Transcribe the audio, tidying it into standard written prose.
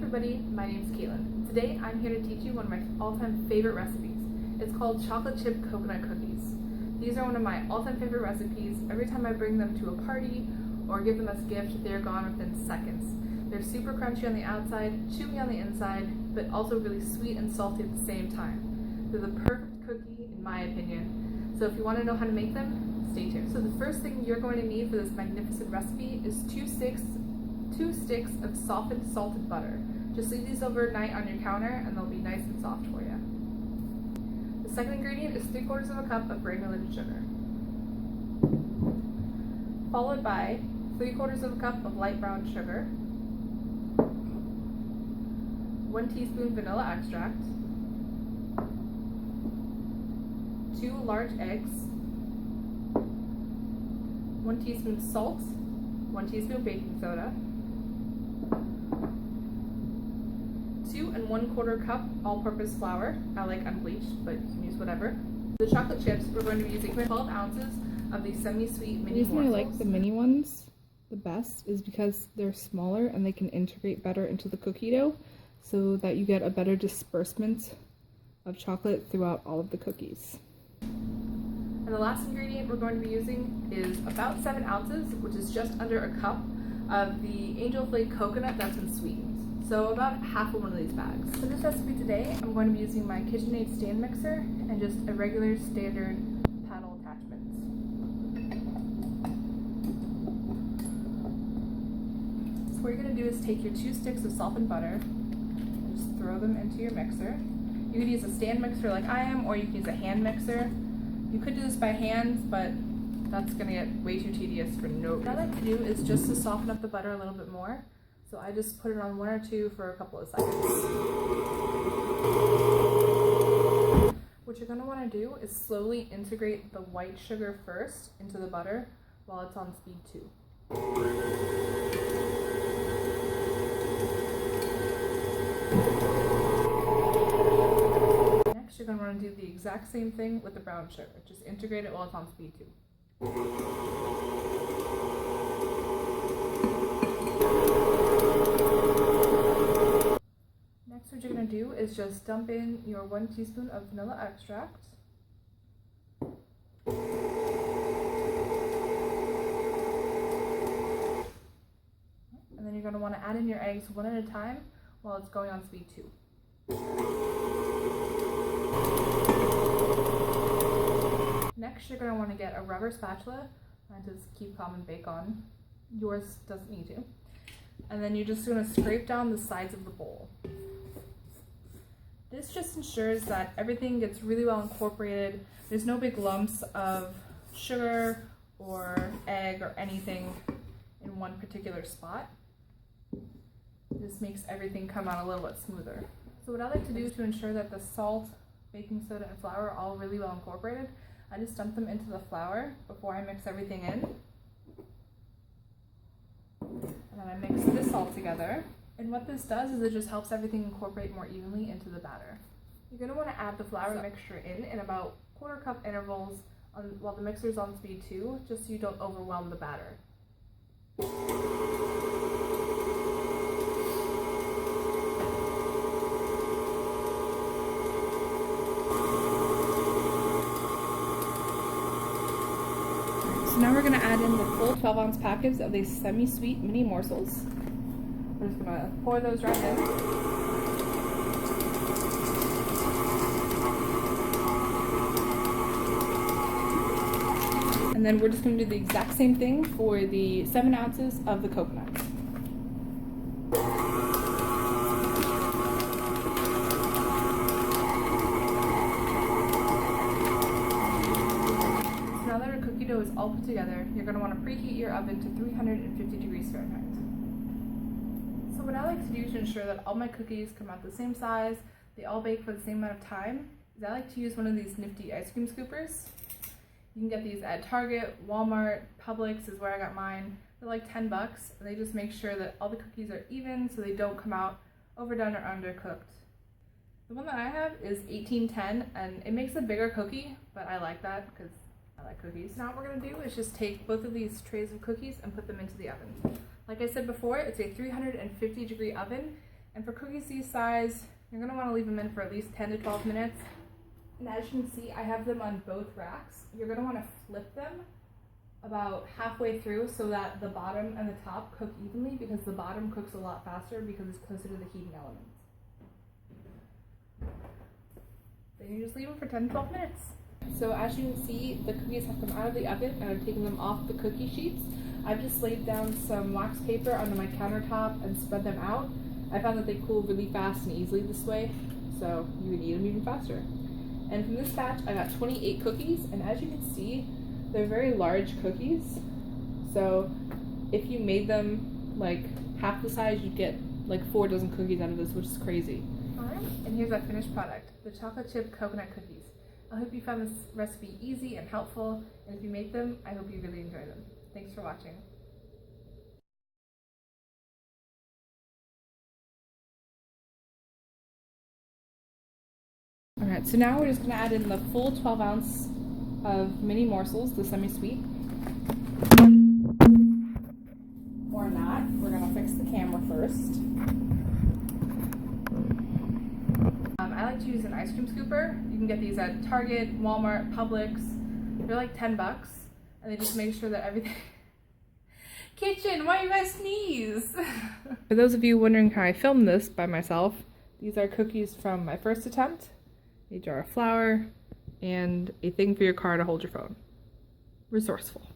everybody, my name is Caitlin. Today I'm here to teach you one of my all-time favorite recipes. It's called chocolate chip coconut cookies. These are one of my all-time favorite recipes. Every time I bring them to a party or give them as a gift, they're gone within seconds. They're super crunchy on the outside, chewy on the inside, but also really sweet and salty at the same time. They're the perfect cookie in my opinion. So if you want to know how to make them, stay tuned. So the first thing you're going to need for this magnificent recipe is two sticks of softened salted butter. Just leave these overnight on your counter and they'll be nice and soft for you. The second ingredient is 3/4 of a cup of granulated sugar, followed by 3/4 of a cup of light brown sugar, 1 teaspoon vanilla extract, 2 large eggs, 1 teaspoon salt, 1 teaspoon baking soda, 2 1/4 cup all-purpose flour. I like unbleached, but you can use whatever. The chocolate chips, we're going to be using 12 ounces of these semi-sweet mini morsels. The reason I like the mini ones the best is because they're smaller and they can integrate better into the cookie dough so that you get a better disbursement of chocolate throughout all of the cookies. And the last ingredient we're going to be using is about 7 ounces, which is just under a cup of the Angel Flake coconut that's been sweetened. So about half of one of these bags. For this recipe today, I'm going to be using my KitchenAid stand mixer and just a regular standard paddle attachment. So what you're going to do is take your 2 sticks of softened butter and just throw them into your mixer. You could use a stand mixer like I am, or you can use a hand mixer. You could do this by hand, but that's going to get way too tedious for no reason. What I like to do is just to soften up the butter a little bit more. So I just put it on 1 or 2 for a couple of seconds. What you're going to want to do is slowly integrate the white sugar first into the butter while it's on speed 2. Next, you're going to want to do the exact same thing with the brown sugar. Just integrate it while it's on speed 2. Next, what you're going to do is just dump in your 1 teaspoon of vanilla extract, and then you're going to want to add in your eggs one at a time while it's going on speed 2. Next, you're going to want to get a rubber spatula and just keep calm and bake on. Yours doesn't need to. And then you're just going to scrape down the sides of the bowl. This just ensures that everything gets really well incorporated. There's no big lumps of sugar or egg or anything in one particular spot. This makes everything come out a little bit smoother. So what I like to do to ensure that the salt, baking soda, and flour are all really well incorporated, I just dump them into the flour before I mix everything in. And then I mix this all together. And what this does is it just helps everything incorporate more evenly into the batter. You're going to want to add the flour mixture in about 1/4 cup intervals while the mixer is on speed 2, just so you don't overwhelm the batter. So now we're going to add in the full 12-ounce packets of these semi-sweet mini morsels. We're just going to pour those right in. And then we're just going to do the exact same thing for the 7 ounces of the coconuts. So now that our cookie dough is all put together, you're going to want to preheat your oven to 350 degrees Fahrenheit. So what I like to do to ensure that all my cookies come out the same size, they all bake for the same amount of time, is I like to use one of these nifty ice cream scoopers. You can get these at Target, Walmart, Publix is where I got mine. They're like $10 and they just make sure that all the cookies are even so they don't come out overdone or undercooked. The one that I have is 1810 and it makes a bigger cookie, but I like that because I like cookies. Now what we're going to do is just take both of these trays of cookies and put them into the oven. Like I said before, it's a 350 degree oven And for cookies these size, you're going to want to leave them in for at least 10 to 12 minutes. And as you can see, I have them on both racks. You're going to want to flip them about halfway through so that the bottom and the top cook evenly, because the bottom cooks a lot faster because it's closer to the heating element. Then you just leave them for 10 to 12 minutes. So as you can see, the cookies have come out of the oven and I've taken them off the cookie sheets. I've just laid down some wax paper onto my countertop and spread them out. I found that they cool really fast and easily this way, so you would eat them even faster. And from this batch, I got 28 cookies, and as you can see, they're very large cookies. So if you made them like half the size, you'd get like 4 dozen cookies out of this, which is crazy. Alright, and here's our finished product, the chocolate chip coconut cookies. I hope you found this recipe easy and helpful, and if you make them, I hope you really enjoy them. Thanks for watching. Alright, so now we're just going to add in the full 12 ounce of mini morsels, the semi-sweet. Or not. We're going to fix the camera first. I like to use an ice cream scooper. You can get these at Target, Walmart, Publix. They're like $10, and they just make sure that everything... Kitchen, why you guys sneeze? For those of you wondering how I filmed this by myself, these are cookies from my first attempt. A jar of flour, and a thing for your car to hold your phone. Resourceful.